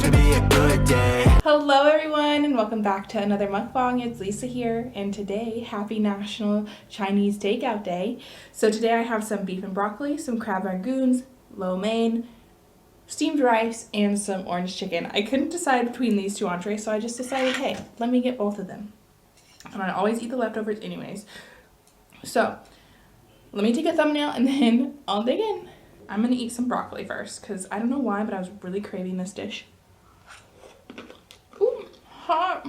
gonna be a good day. Hello everyone and welcome back to another mukbang. It's Lisa here, and today, happy National Chinese Takeout Day. So today I have some beef and broccoli, some crab rangoons, lo mein, steamed rice, and some orange chicken. I couldn't decide between these two entrees, so I just decided, hey, let me get both of them. And I always eat the leftovers anyways. So let me take a thumbnail and then I'll dig in. I'm gonna eat some broccoli first because I don't know why, but I was really craving this dish. Ooh, hot.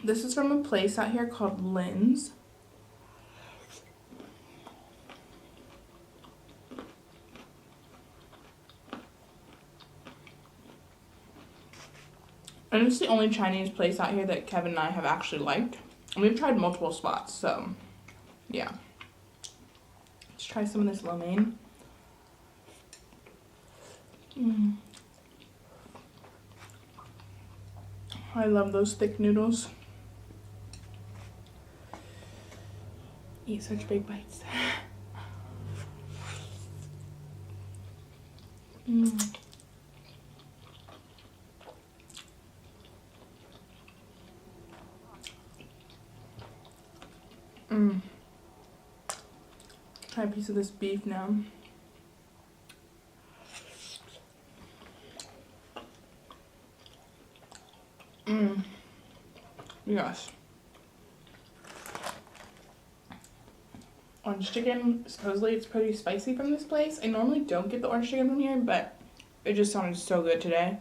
This is from a place out here called Lynn's. And it's the only Chinese place out here that Kevin and I have actually liked. And we've tried multiple spots, so yeah. Let's try some of this lo mein. I love those thick noodles. Eat such big bites. Try a piece of this beef now. Yes. Orange chicken, supposedly it's pretty spicy from this place. I normally don't get the orange chicken from here, but it just sounded so good today.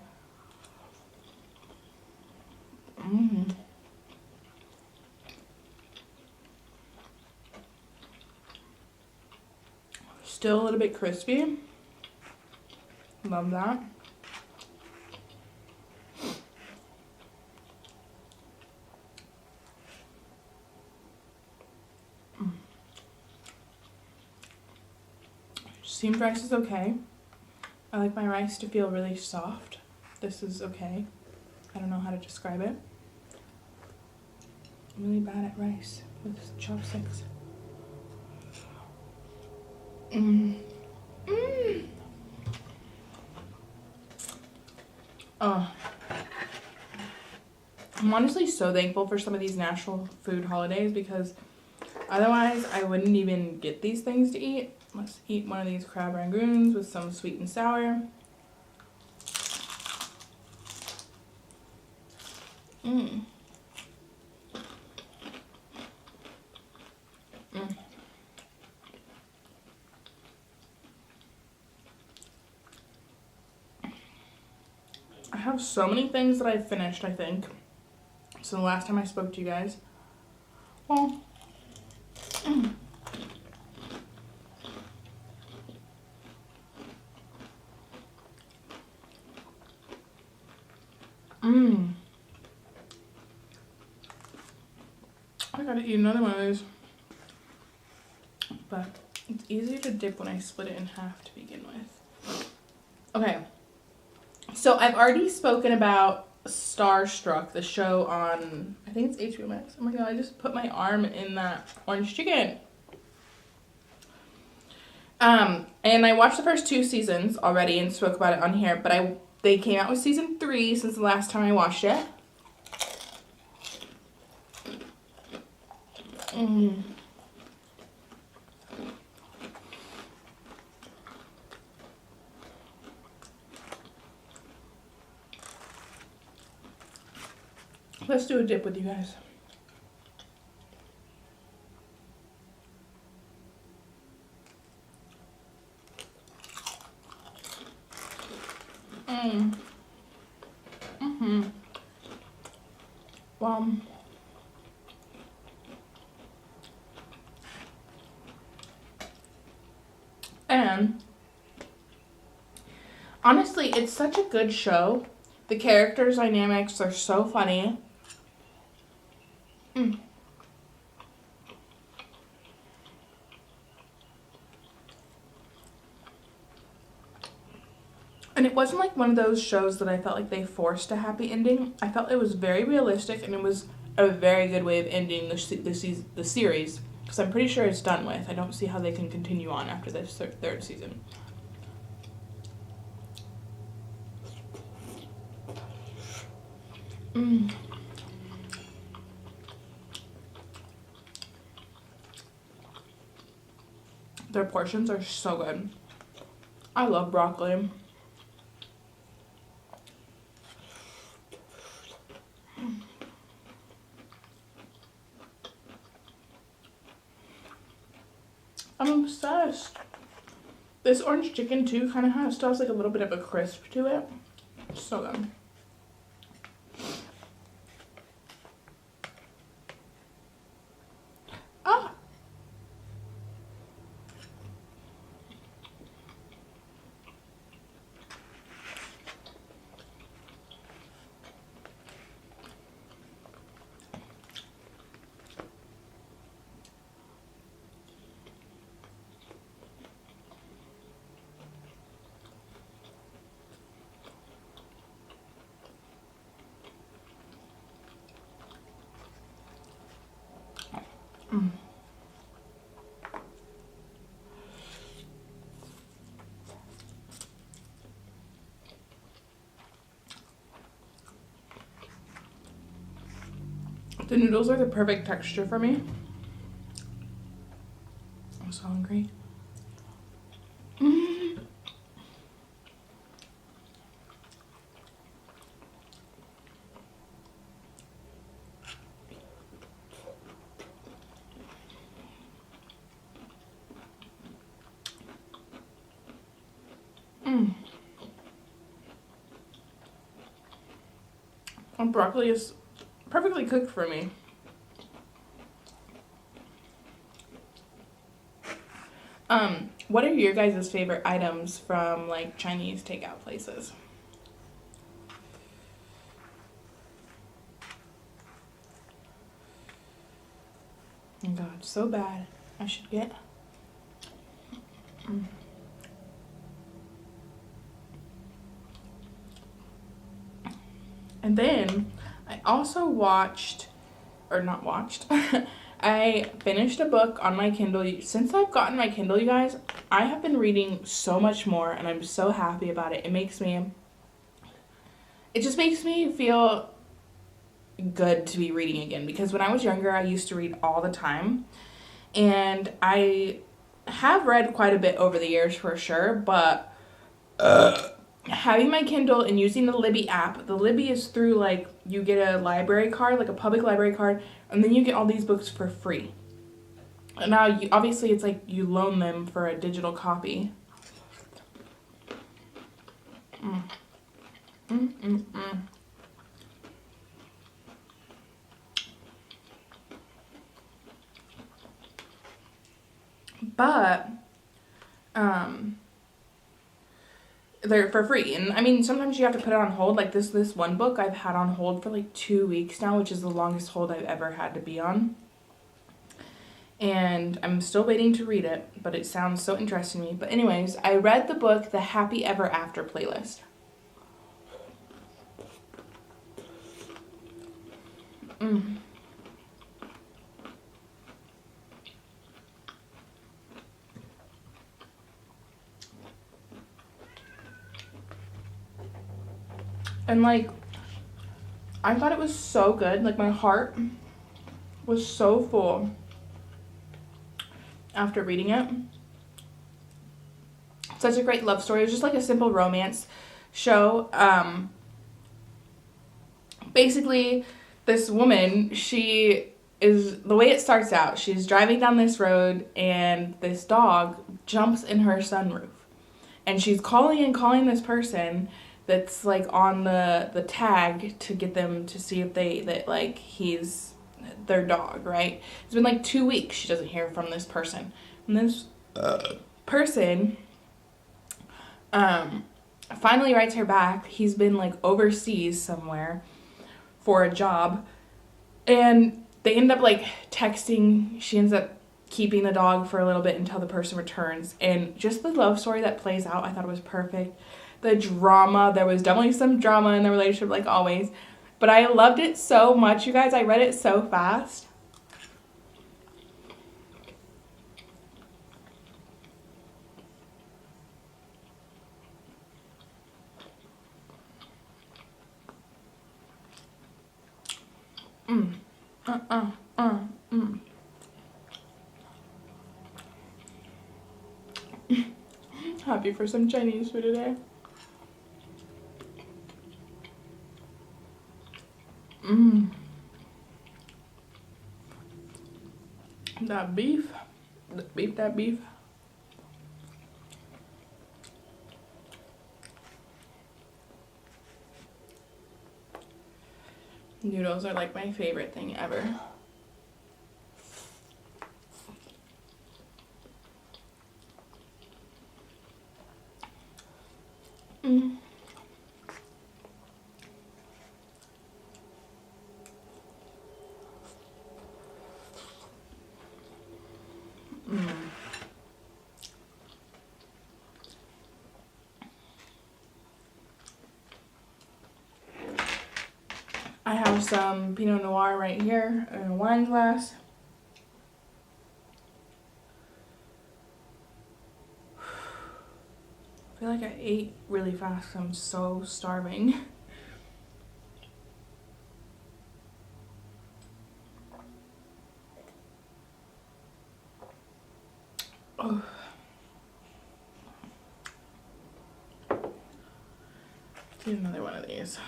Still a little bit crispy. Love that. Steamed rice is okay. I like my rice to feel really soft. This is okay. I don't know how to describe it. I'm really bad at rice with chopsticks. Oh. I'm honestly so thankful for some of these national food holidays because otherwise I wouldn't even get these things to eat. Let's eat one of these crab rangoons with some sweet and sour. I have so many things that I've finished, I think. So the last time I spoke to you guys. Well, I gotta eat another one of these. But it's easier to dip when I split it in half to begin with. Okay. So I've already spoken about Starstruck, the show on, I think it's HBO Max. Oh my god, I just put my arm in that orange chicken. And I watched the first 2 seasons already and spoke about it on here, but they came out with season 3 since the last time I watched it. Let's do a dip with you guys. Well, and honestly, it's such a good show. The characters' dynamics are so funny. And it wasn't like one of those shows that I felt like they forced a happy ending. I felt it was very realistic, and it was a very good way of ending the series. because I'm pretty sure it's done with. I don't see how they can continue on after this third season. Their portions are so good. I love broccoli. I'm obsessed. This orange chicken too kind of still has like a little bit of a crisp to it. So good. Ah. The noodles are the perfect texture for me. I'm so hungry. And broccoli is perfectly cooked for me. What are your guys' favorite items from like Chinese takeout places? Oh God, so bad. I should get. And then I also I finished a book on my Kindle. Since I've gotten my Kindle, you guys, I have been reading so much more, and I'm so happy about it. It just makes me feel good to be reading again, because when I was younger, I used to read all the time, and I have read quite a bit over the years for sure, but having my Kindle and using the Libby app, the Libby is through, like, you get a library card, like a public library card, and then you get all these books for free. And now, obviously, it's like you loan them for a digital copy. But, they're for free. And I mean, sometimes you have to put it on hold. Like this one book I've had on hold for like 2 weeks now, which is the longest hold I've ever had to be on. And I'm still waiting to read it, but it sounds so interesting to me. But anyways, I read the book, The Happy Ever After Playlist. And like, I thought it was so good. Like, my heart was so full after reading it. Such a great love story. It was just like a simple romance show. Basically, this woman, the way it starts out, she's driving down this road and this dog jumps in her sunroof. And she's calling this person that's like on the tag to get them to see if he's their dog, right? It's been like 2 weeks she doesn't hear from this person. And this person finally writes her back. He's been like overseas somewhere for a job, and they end up like texting. She ends up keeping the dog for a little bit until the person returns, and just the love story that plays out, I thought it was perfect. The drama, there was definitely some drama in the relationship, like always, but I loved it so much, you guys. I read it so fast. Mm. Happy for some Chinese food today. That beef. That beef. Noodles are like my favorite thing ever. Mm. Mm. I have some Pinot Noir right here in a wine glass. I feel like I ate really fast. I'm so starving. Oh. Need another one of these.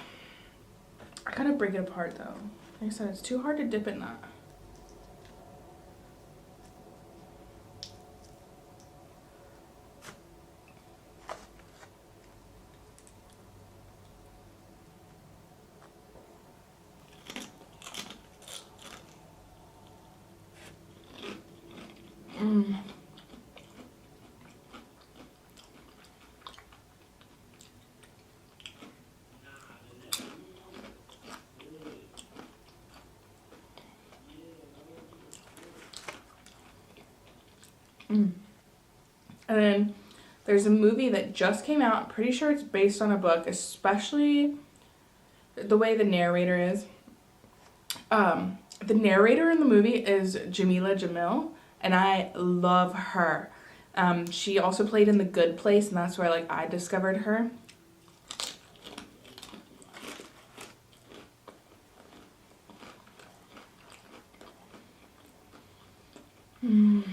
I gotta break it apart though. Like I said, it's too hard to dip in that. Mm. Mm. And then there's a movie that just came out. Pretty sure it's based on a book, especially the way the narrator is. The narrator in the movie is Jamila Jamil, and I love her. She also played in The Good Place, and that's where I discovered her. Mm.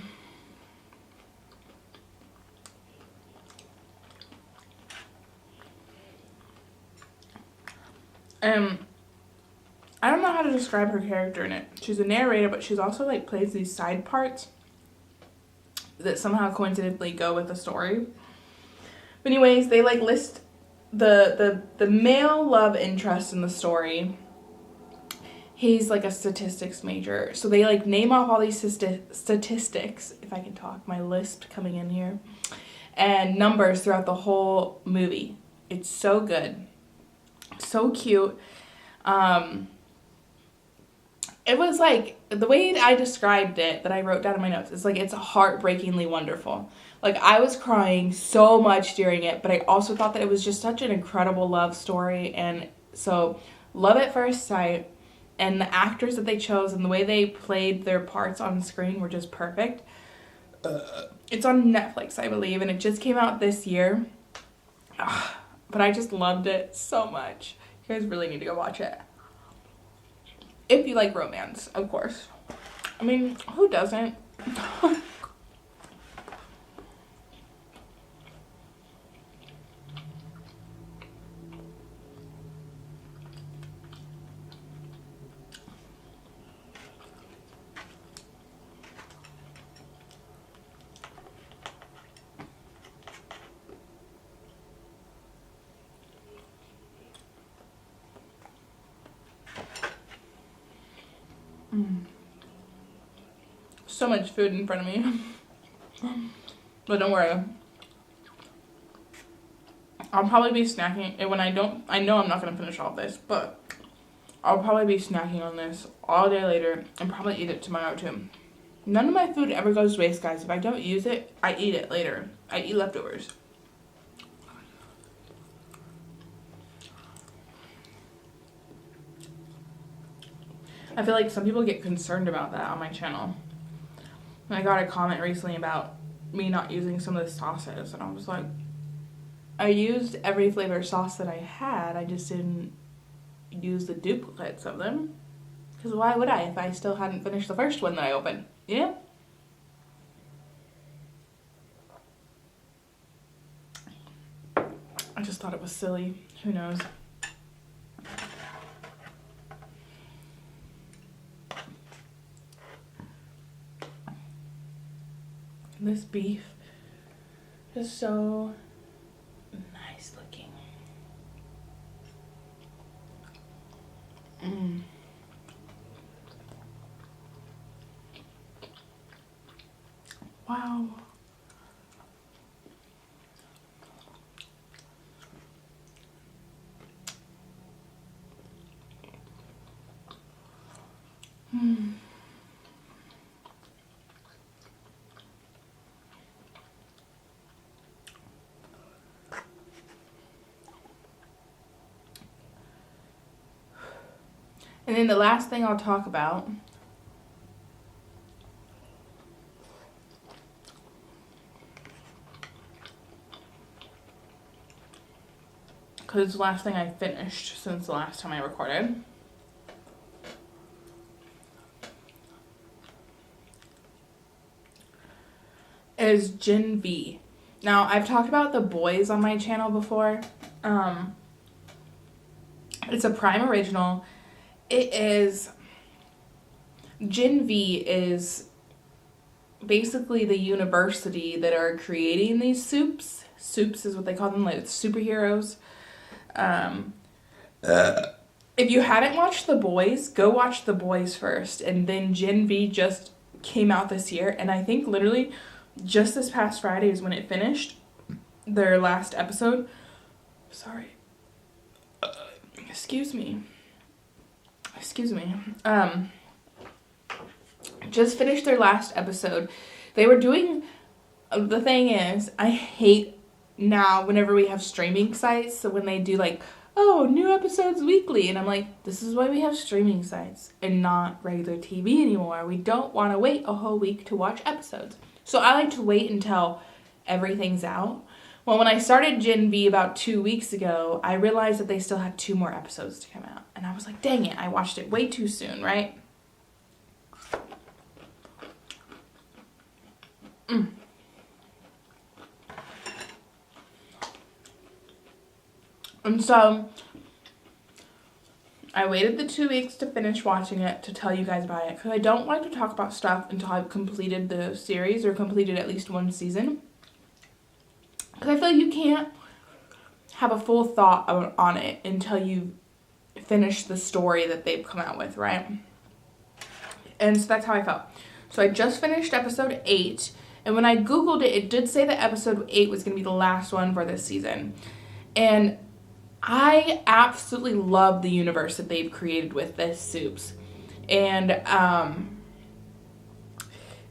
I don't know how to describe her character in it. She's a narrator, but she's also plays these side parts that somehow coincidentally go with the story. But anyways, they list the male love interest in the story. He's a statistics major. So they name off all these statistics, if I can talk, my lisp coming in here, and numbers throughout the whole movie. It's so good. So cute. It was the way I described it, that I wrote down in my notes, it's it's heartbreakingly wonderful. I was crying so much during it, but I also thought that it was just such an incredible love story. And so, love at first sight. And the actors that they chose and the way they played their parts on screen were just perfect. It's on Netflix, I believe, and it just came out this year. But I just loved it so much. You guys really need to go watch it. If you like romance, of course. I mean, who doesn't? So much food in front of me. But don't worry. I'll probably be snacking, and when I know I'm not going to finish all of this, but I'll probably be snacking on this all day later and probably eat it tomorrow too. None of my food ever goes to waste, guys. If I don't use it, I eat it later. I eat leftovers. I feel like some people get concerned about that on my channel. And I got a comment recently about me not using some of the sauces, and I was like, I used every flavor sauce that I had. I just didn't use the duplicates of them. Because why would I if I still hadn't finished the first one that I opened? You know? I just thought it was silly. Who knows? This beef is so nice looking. Wow. And then the last thing I'll talk about because it's the last thing I finished since the last time I recorded. Is Gen V. Now, I've talked about The Boys on my channel before. It's a Prime original. Gen V is basically the university that are creating these soups. Soups is what they call them, like superheroes. If you hadn't watched The Boys, go watch The Boys first. And then Gen V just came out this year. And I think literally just this past Friday is when it finished their last episode. Sorry. Excuse me. Just finished their last episode. They were doing, the thing is, I hate now whenever we have streaming sites, so when they do like, oh, new episodes weekly, and I'm like, this is why we have streaming sites and not regular TV anymore. We don't want to wait a whole week to watch episodes. So I like to wait until everything's out. Well, when I started Gen V about 2 weeks ago, I realized that they still had 2 more episodes to come out. And I was like, dang it, I watched it way too soon, right? And so I waited the 2 weeks to finish watching it to tell you guys about it. Because I don't like to talk about stuff until I've completed the series or completed at least one season. Because I feel like you can't have a full thought on it until you finish the story that they've come out with, right? And so that's how I felt. So I just finished episode 8. And when I Googled it, it did say that episode 8 was going to be the last one for this season. And I absolutely love the universe that they've created with this soups. And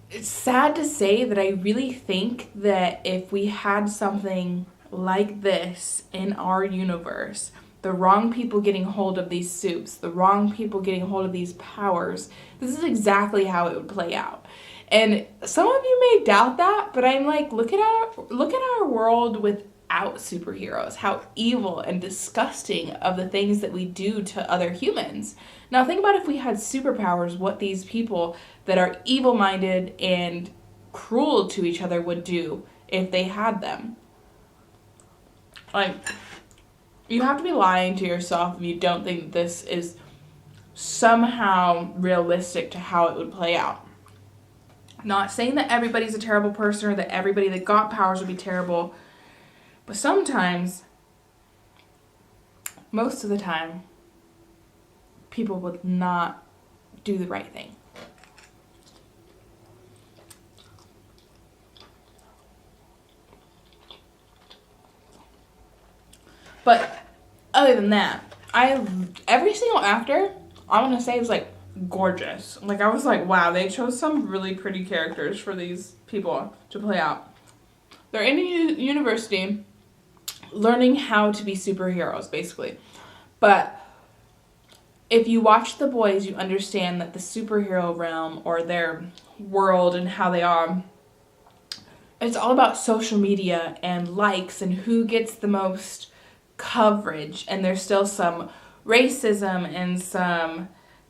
it's sad to say that I really think that if we had something like this in our universe, the wrong people getting hold of these soups, the wrong people getting hold of these powers, this is exactly how it would play out. And some of you may doubt that, but I'm like, look at our world without superheroes, how evil and disgusting of the things that we do to other humans. Now think about if we had superpowers, what these people that are evil-minded and cruel to each other would do if they had them. Like, you have to be lying to yourself if you don't think this is somehow realistic to how it would play out. Not saying that everybody's a terrible person or that everybody that got powers would be terrible, but sometimes, most of the time, people would not do the right thing. But other than that, every single actor, I want to say, is like gorgeous. Like, I was like, wow, they chose some really pretty characters for these people to play out. They're in a university learning how to be superheroes, basically. But if you watch The Boys, you understand that the superhero realm or their world and how they are, it's all about social media and likes and who gets the most coverage. And there's still some racism and some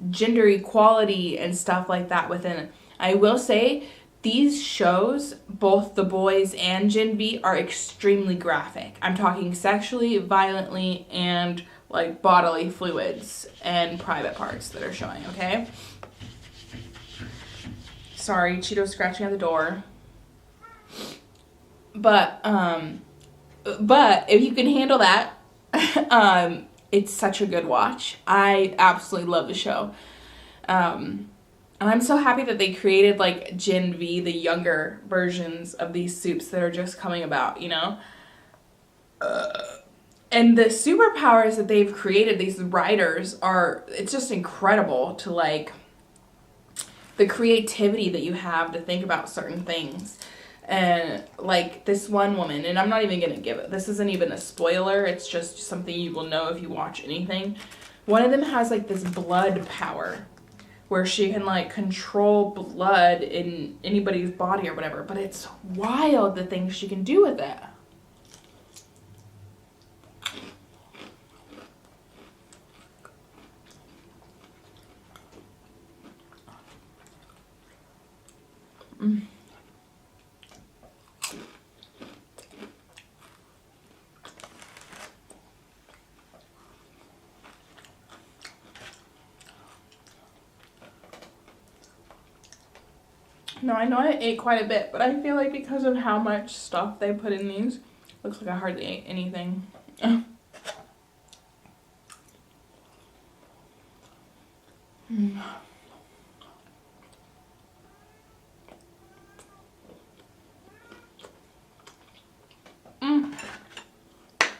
gender equality and stuff like that within it. I will say these shows, both The Boys and Gen V, are extremely graphic. I'm talking sexually, violently, and like bodily fluids and private parts that are showing, okay? Sorry, Cheeto scratching at the door. But if you can handle that, it's such a good watch. I absolutely love the show. And I'm so happy that they created like Gen V, the younger versions of these soups that are just coming about, you know? And the superpowers that they've created, these writers, it's just incredible to like the creativity that you have to think about certain things. And like this one woman, and I'm not even gonna give it, this isn't even a spoiler, it's just something you will know if you watch anything. One of them has like this blood power where she can like control blood in anybody's body or whatever, but it's wild the things she can do with it. No, I know I ate quite a bit, but I feel like because of how much stuff they put in these, looks like I hardly ate anything.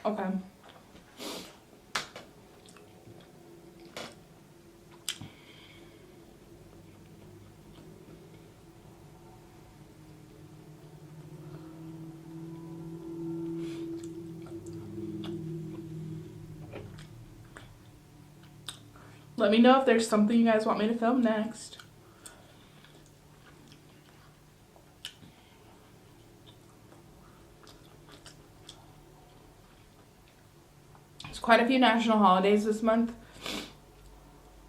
Okay. Let me know if there's something you guys want me to film next. There's quite a few national holidays this month,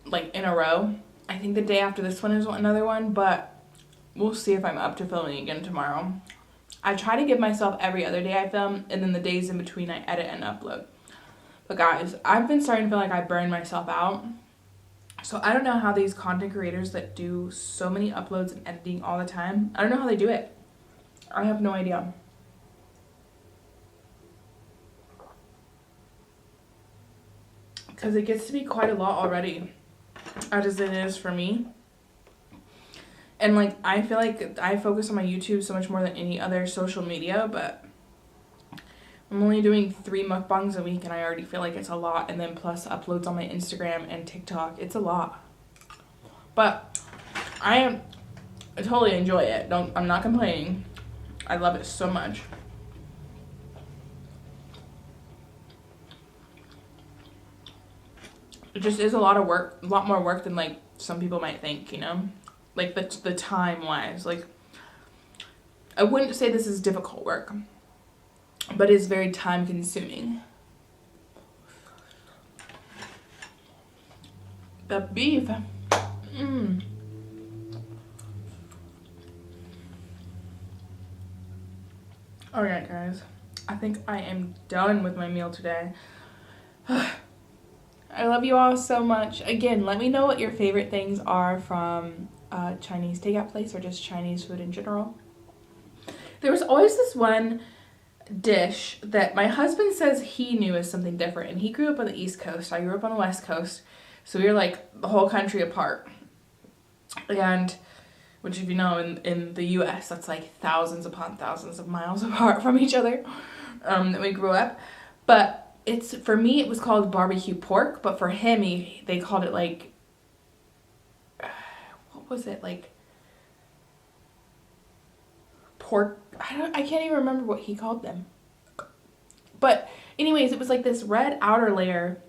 like in a row. I think the day after this one is another one, but we'll see if I'm up to filming again tomorrow. I try to give myself every other day I film, and then the days in between I edit and upload. But guys, I've been starting to feel like I burn myself out. So I don't know how these content creators that do so many uploads and editing all the time, I don't know how they do it. I have no idea. Because it gets to be quite a lot already, as it is for me. And like, I feel like I focus on my YouTube so much more than any other social media, but I'm only doing 3 mukbangs a week and I already feel like it's a lot, and then plus uploads on my Instagram and TikTok. It's a lot. But I totally enjoy it. I'm not complaining. I love it so much. It just is a lot of work, a lot more work than like some people might think, you know? Like the time wise. Like, I wouldn't say this is difficult work, but it's very time consuming. The beef. Alright guys, I think I am done with my meal today. I love you all so much. Again, let me know what your favorite things are from a Chinese takeout place or just Chinese food in general. There was always this one dish that my husband says he knew as something different, and he grew up on the East Coast. I grew up on the West Coast, so we were like the whole country apart. And which, if you know, in the US, that's like thousands upon thousands of miles apart from each other, that we grew up. But for me it was called barbecue pork, but for him they called it like, what was it, like pork, I can't even remember what he called them. But anyways, it was like this red outer layer.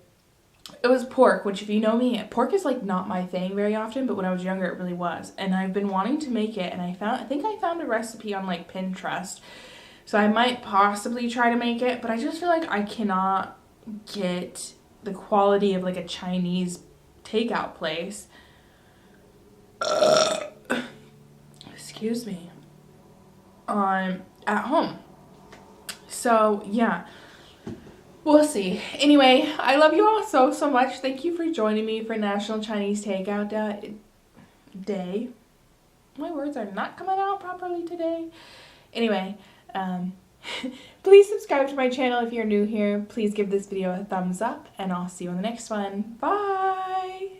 It was pork, which, if you know me, pork is like not my thing very often, but when I was younger it really was. And I've been wanting to make it, and I think I found a recipe on like Pinterest. So I might possibly try to make it, but I just feel like I cannot get the quality of like a Chinese takeout place. Excuse me. At home. So yeah, we'll see. Anyway, I love you all so much. Thank you for joining me for National Chinese Takeout Day. My words are not coming out properly today. Anyway, please subscribe to my channel if you're new here. Please give this video a thumbs up, and I'll see you on the next one. Bye!